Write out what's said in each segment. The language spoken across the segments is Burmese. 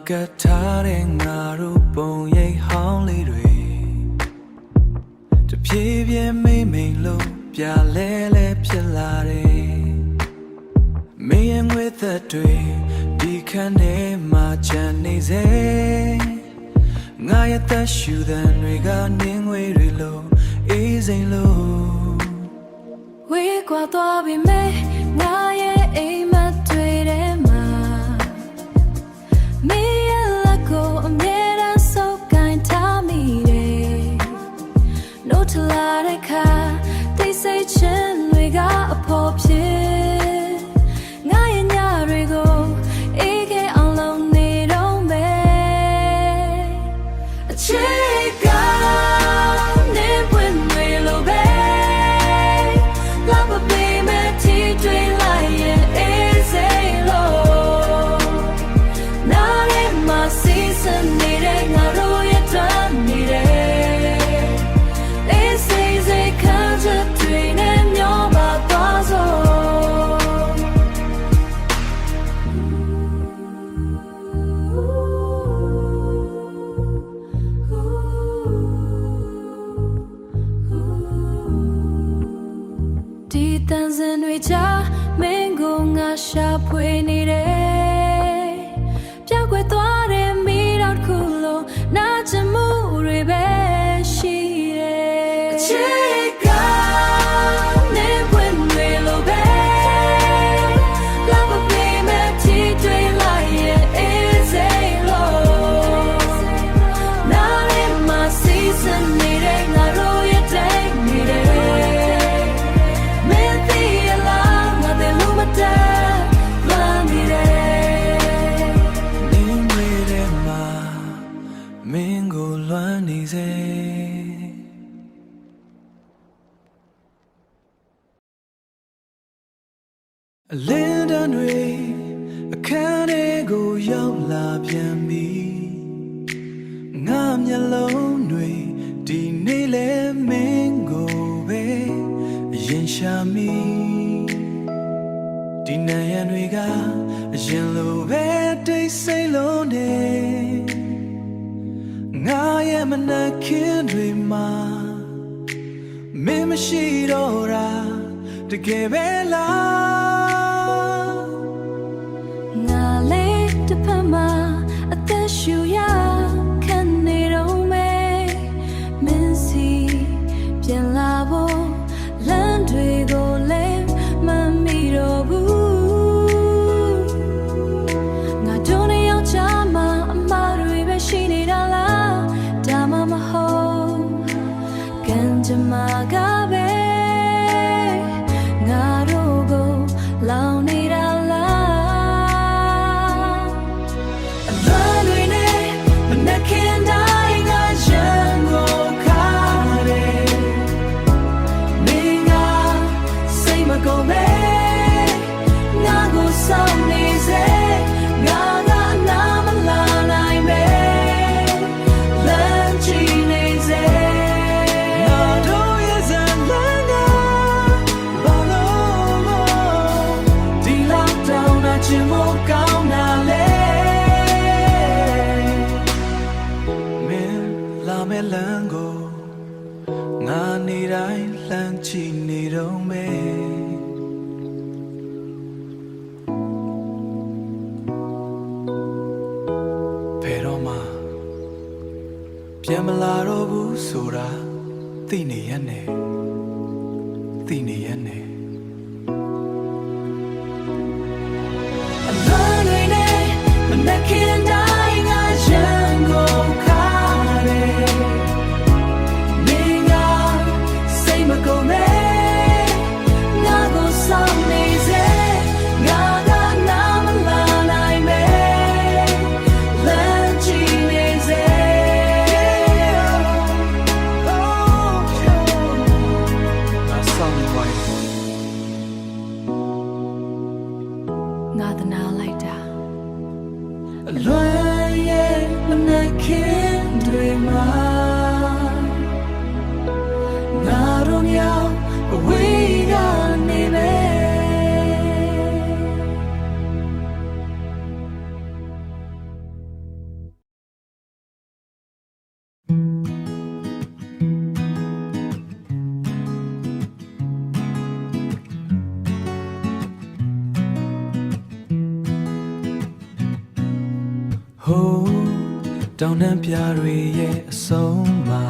ကတ်ထားတဲ့ငါတို့ပုံရိပ်ဟောင်းလေးတွေတဖြည်းဖြည်းမိမ့်မိန်လို့ပြလဲလဲဖြစ်လာတယ်မင်းရဲ့ငွေသက်တွေဒီခန်းထဲမှာချန်နေစေငါရဲ့သက်ရှူသံတွေကနင်းငွေတွေလို့အေးစိမ်လို့ဝေးကွာသွားပြီမဲငါရဲ့အိမ်မက်တွေထဲမှာမင်းရဲ့လက်ကိုအမြဲတမ်းဆုပ်ကိုင်ထားမိတယ်နိုးထလာတဲ့ခါတိတ်ဆိတ်ခြင်းတွေကအဖို့ဖြစ်ငါရဲ့ညတွေကိုအေးခဲအောင်လုပ်နေတော့မယ်အချစ်ကနေပွင့်တွေလိုပဲLove a baby, tea like it is a low. Not in my season, needing a royal done needed. It's easy, can't you train in your bazaar? Thousand which are mango, a sharp way needed. Jack with what and meet out cool, not a mood, she chica, nip when we'll obey. Love a payment, tea like it is a low. Not in my season, needing a royal day needed. Mingo လွမ်းနေစေအလင်းတန်းတွေအခန်းထဲကိုရောက်လာပြန်ပြီငါမျက်လုံးတွေဒီနေ့လဲမင်းကိုပဲအရင်ရှာမိဒီနာရံတွေကအရင်လိုပဲတိတ်ဆိတ်လုံးနေငါရဲ့မနက်ခင်းတွေမှာမင်းမရှိတော့တာတကယ်ပဲလားငါလေးတစ်ဖက်မှာအသက်ရှူရခံနေတော့မယ်မင်းစီပြန်လာဖို့လမ်းတွေကိုလည်းမမီတော့ဘူးငါတို့နဲ့ယောက်ျားမအမှားတွေပဲရှိနေတာလားJamagabe, Narugo, Launira la. Alone, but I can't die. I jungle kare. Minga, say my go me. Nago sound easy. Gaga namalana me. Lunching easy. Lango, Nani Rai Lanchi Nido me. Peroma Piamalaro Busura Tiniane Tiniane. I can't die, I jungle kare. Minga, say my go me. Nago sound easy. Gaga namalana me. Lanchi easy. That's something like nothing I like that. တောင်တန်းပြတွေရဲ့အဆုံးမှာ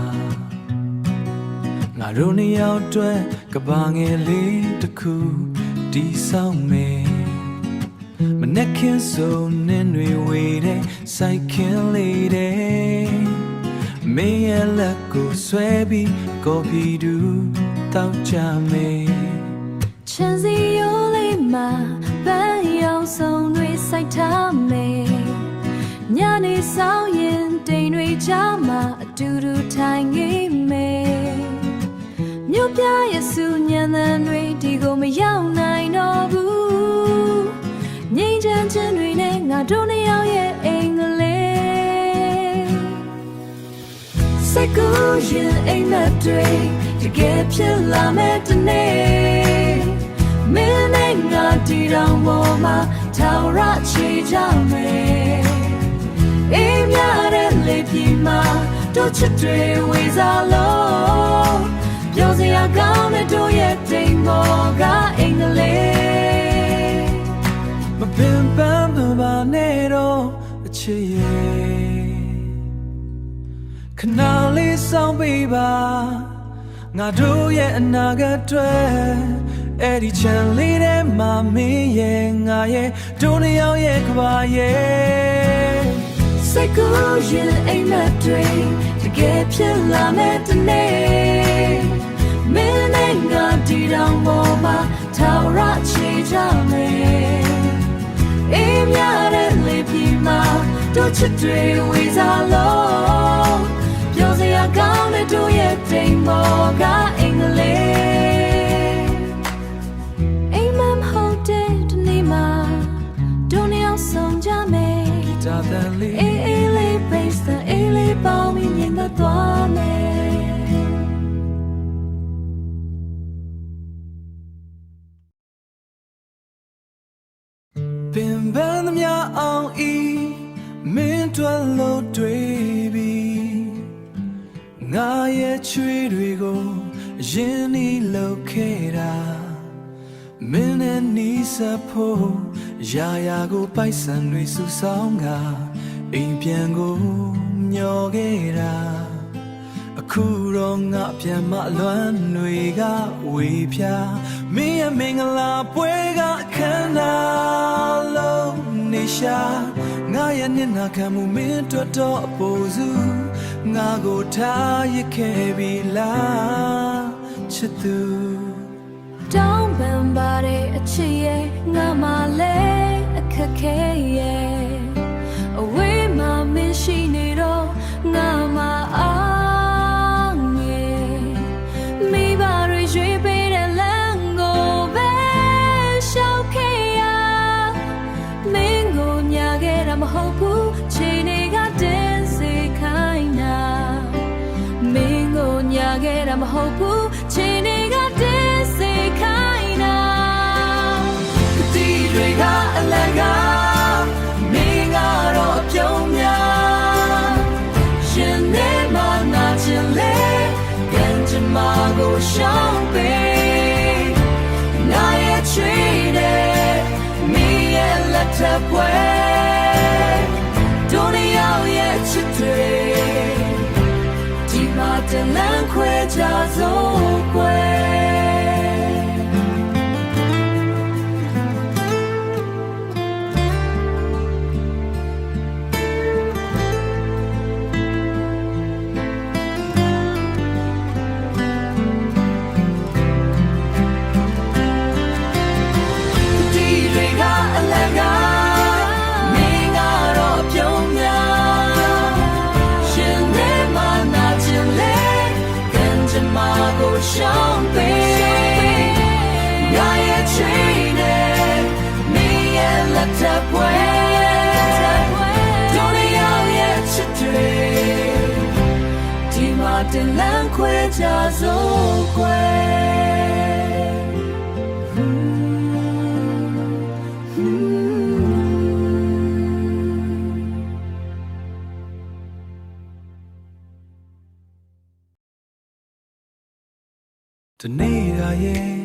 ငါတို့နှစ်ယောက်အတွက်ကဘာငယ်လေးတစ်ခုတီးဆောင်မယ်မနဲ့ခင်ဆိုနေတွေဝေတဲ့စိုက်ခင်လေးတဲ့မင်းရဲ့လက်ကိုဆွဲပြီးကော်ဖီတူတောက်ကြမယ်ချမ်းစီရိုးလေးမှာပန်းရောင်စုံတွေစိုက်ထားမယ်ညနေဆောင်ရင်တိမ်တွေကြားမှာအတူတူထိုင်နေမယ်မြို့ပြရဲ့စူညံသံတွေဒီကိုမရောက်နိုင်တော့ဘူးငိမ့်ချမ်းခြင်းတွေနဲ့ငါတို့နှစ်ယောက်ရဲ့အိမ်ကလေးစိတ်ကူးရင်အိမ်မက်တွေတကယ်ဖြစ်လာမဲ့တနေ့မင်းနဲ့ငါတီတောင်ပေါ်မှာထောင်ရချေကြမယ်အိမ်များတဲ့လေပြေမှာတို့ချစ်တွေဝေစားလို့ပြောစရာကောင်းတဲ့တို့ရဲ့တိမ်မော်ကအင်္ဂလိပ်မပင်ပန်းမပါနဲ့တော့အချစ်ရဲ့ခဏလေးဆောင်ပေးပါငါတို့ရဲ့အနာဂတ်တွေအဲ့ဒီချမ်းလေးထဲမှာမင်းရဲ့ငါရဲ့တို့နှစ်ယောက်ရဲ့ကဘာရဲ့စိတ်ကူးရင်အိမ်မက်တွေတကယ်ဖြစ်လာမဲ့တနေ့မင်းနဲ့ငါတီတောင်ပေါ်မှာထောင်ရချေကြမယ်အိမ်များတဲ့လေပြေမှာတို့ချစ်တွေဝေစားလို့ပြောစရာကောင်းတဲ့တို့ရဲ့တိမ်မော်ကအင်္ဂလိပ်အိမ်မမဟုတ်တဲ့ဒီနေ့မှာတို့နှစ်ယောက်ဆုံးကြမယ်ဒါတန်လေးအေးအေးလေး base တဲ့အေးလေးပေါင်းပြီးမြင်တော့သွားမယ်ပင်ပန်းသမျှအောင်ဤမင်းတို့လို့တွေ့ပြီးငါရဲ့ချွေးတွေကိုရင်းနှီးလောက်ခဲ့တာမင်းနဲ့နီးစပ်ဖို့ရာရာကိုပိုက်ဆံတွေစုဆောင်းကအိမ်ပြန်ကိုမျောခဲ့တာအခုတော့ငါပြန်မလွမ်းတွေကဝေပြမင်းရဲ့မင်္ဂလာပွဲကအခမ်းအနားလုံးနေရှာငါရဲ့မျက်နှာခံမှုမင်းတို့တော့အပေါ်စုငါကိုထားရခဲ့ပြီလားချစ်သူတောင်းပန်ပါတဲ့အချစ်ရဲ့ငါမှလည်းအခက်ခဲရဲ့အဝေးမှာမင်းရှိနေတော့ငါမှအားငယ်မိဘတွေရွေးပေးတဲ့လမ်းကိုပဲရှောက်ခဲ့ရမင်းကိုညာခဲ့တာမဟုတ်ဘူးချိန်တွေကတင်းစေခိုင်းတာမင်းကိုညာခဲ့တာမဟုတ်ဘူးချိန်တွေကတင်းစေခိုင်းတာဒီတွေကအလကားမင်းကတော့အပြုံးများရှင်နေမနာချင်လေကန်ချင်မကိုရှောင်းပေးငါရဲ့ချွေးတဲ့မင်းရဲ့လက်ထပ်ပွဲတို့နေရောက်ရဲ့ချစ်တွေဒီမှာတလန်းခွဲကြစိုးကွယ်ရှောင်းပေးငါရဲ့ချွေးနဲ့မင်းရဲ့လက်ထပ်ပွဲတို့နေရောက်ရဲ့ချစ်တွေဒီမှာတင်လန်းခွဲကြစိုးကွယ်တနေ့ရာရဲ့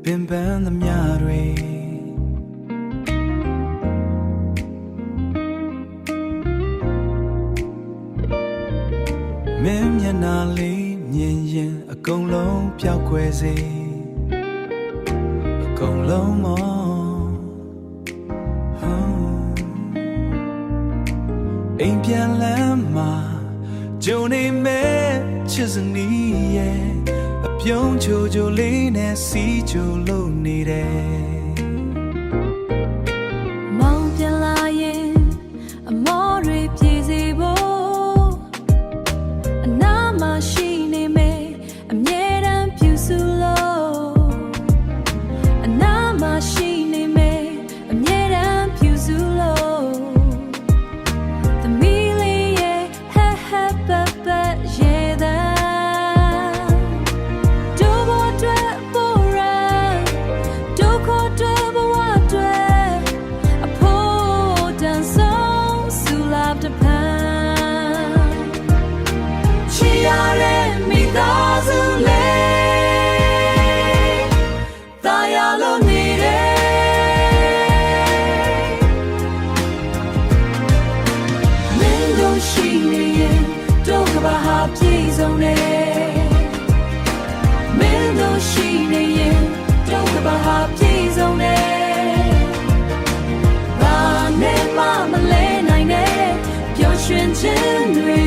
ပင်ပန်းသမျှတွေ င်းမျက်နှာလေးမြင်ရင်အကုန်လုံးပျောက်ကွယ်စေအကုန်လုံးမောအိမ်ပြန်လမ်းမှာကြုံနေမဲ့ချစ်စနီးရဲ့အပြုံးချိုချိုလေးနဲ့စီးချိုလို့နေတယ်မောင်ပြန်လာရင်အမောတွေပြေစီဖို့အနာမရှိနေမယ်အမြဲတမ်းပြူစုလို့အနာမရှိနေမယ်အမြဲတမ်းပြူစုလို့သမီးလေးရဲ့ဟဲဟဲပပရေတမ်းဒုဘအတွက်ပေါ်ရဒုခေါ်အတွက်ဘဝအတွက်အဖို့တန်ဆုံးဆူလာတပန်းချီရတဲ့မိသားစုလေးတာယာလို့နေတယ်မင်းတို့ရှိနေရင်တို့ကဘာဟာပြည့်စုံတယ်မင်းတို့ရှိနေရင်တို့ကဘာဟာပြည့်စုံတယ်ဘာနဲ့မှမလဲနိုင်တဲ့ပျော်ရွှင်ခြင်းတွေ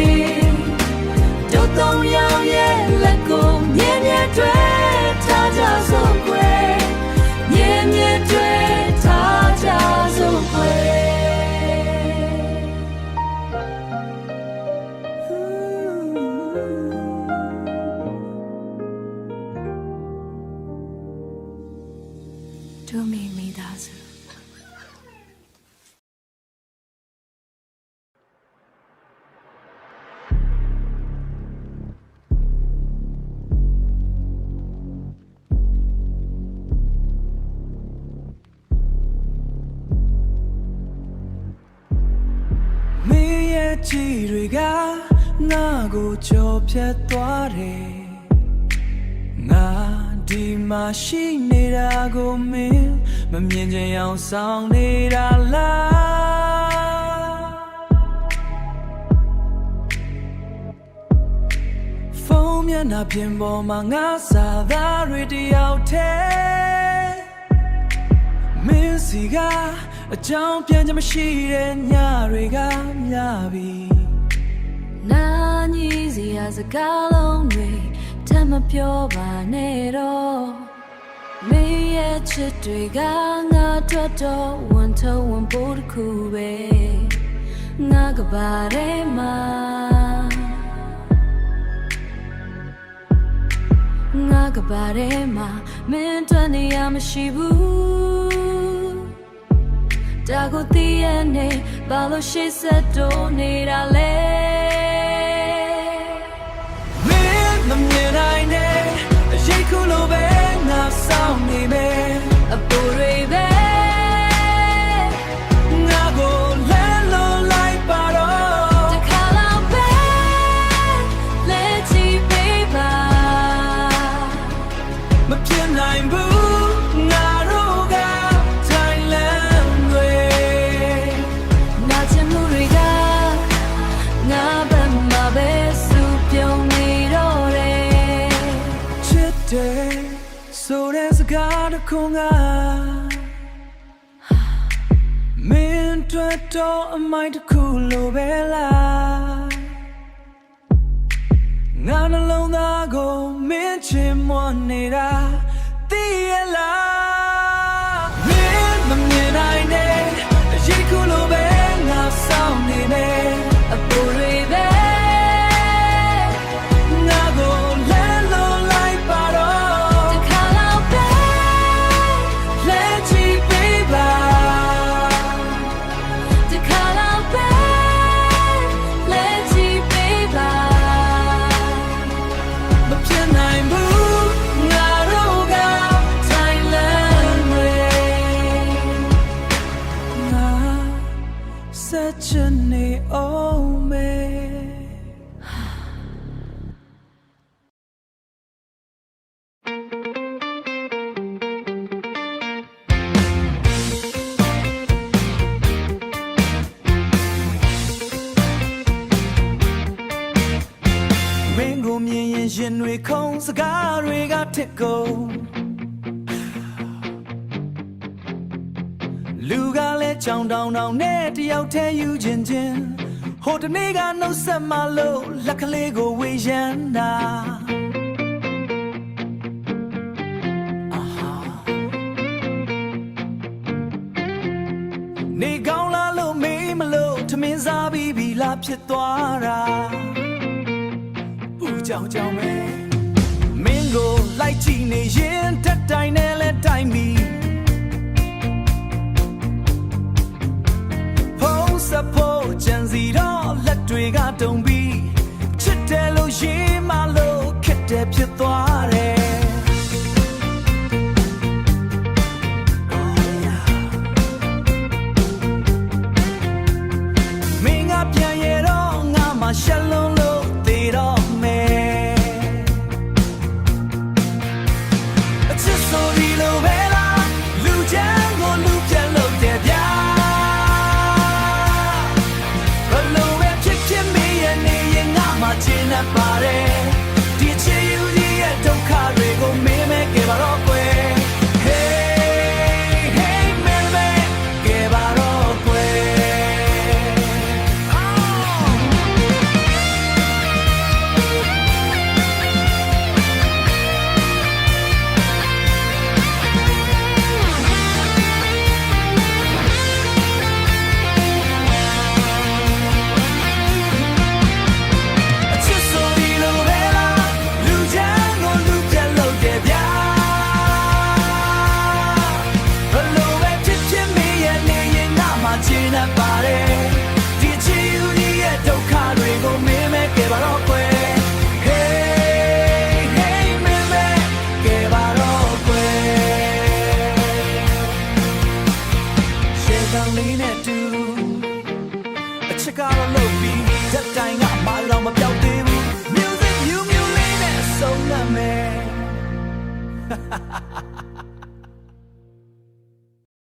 တို့သုံးယောက်ရဲ့လက်ကိုမြဲမြဲတွေ့ထားကြစို့ကွယ်မြဲမြဲတွေ့ထားကြစို့ကွယ်တို့မိသားစုမင်းရဲ့ကြည်တွေကငါကိုကြော်ဖြတ်သွားတယ်ငါဒီမှာရှိနေတာကိုမင်းမမြင်ချင်အောင်ဆောင်နေတာလားဖုန်းမျက်နှာပြင်ပေါ်မှာငါစာသားတွေတယောက်တည်းမင်းစီကအကြောင်းပြန်ချင်မရှိတဲ့ညတွေကများပြီနာညီစီရစကားလုံးတွေထမပြောပါနဲ့တော့မင်းရဲ့ချစ်တွေကငါတို့တော့ဝန်ထုံးဝန်ပိုးတစ်ခုပဲငါကဘာထဲမှာငါကဘာထဲမှာမင်းတို့နေရမရှိဘူးဒါကိုသိရနေဘာလို့ရှိစက်တော့နေတာလဲမင်းမမြင်နိုင်တဲ့အရေးခုလိုပဲငါဆောင်နေမယ်အပူတွေပဲငါကိုလမ်းလုံးလိုက်ပါတော့တခါလောက်ပဲလက်ချီပေးပါမဖြစ်နိုင်ဘူးဆိုတဲ့စကားတစ်ခုငါမင်းတို့တော့အမိုက်တစ်ခုလိုပဲလားငါနှလုံးသားကိုမင်းချင်မွနေတာသိရလားမင်းမမြင်နိုင်တဲ့အရေးခုလိုပဲငါဆောင်နေမယ်အပူတွေပဲမဖြစ်နိုင်ဘူးငါတို့ တွေခုံစကားတွေကထစ်ကုန်လူကလည်းကြောင်တောင်တောင်နဲ့တယောက်တည်းယူခြင်းချင်းဟိုတနေ့ကနှုတ်ဆက်မလို့လက်ကလေးကိုဝေရမ်းတာနေကောင်းလာလို့မေးမလို့ထမင်းစားပြီးပြီလားဖြစ်သွားတာဦးကြောင်ကြောင်ပဲမင်းကိုလိုက်ကြည့်နေရင်တက်တိုင်းနဲ့လဲတိုင်းပြီဖုံးစဖို့ကြံစီတော့လက်တွေကတုံပြီးချစ်တယ်လို့ရေးမလို့ခက်တယ်ဖြစ်သွားတယ်ပြန်ရတော့ငါမှရှက်လုံးလို့သေးတော့မယ်အချစ်ဆိုဒီလိုပဲလားလူချမ်းကိုလူပြတ်လို့တဲ့ဗျာဘလို့ပဲဖြစ်ဖြစ်မေးရနေရင်ငါမှချင်တတ်ပါတယ်ဒီချစ်ယူကြီးရဲ့ဒုက္ခတွေကိုမင်းမဲခဲ့ပါတော့ကွယ်လေးနဲ့တူအချစ်ကတော့လုပ်ပြီးဇက်တိုင်းကမာတော့မပြောက်သေးဘူး Music ယူမျိုးလေးနဲ့ဆုံးသတ်မယ်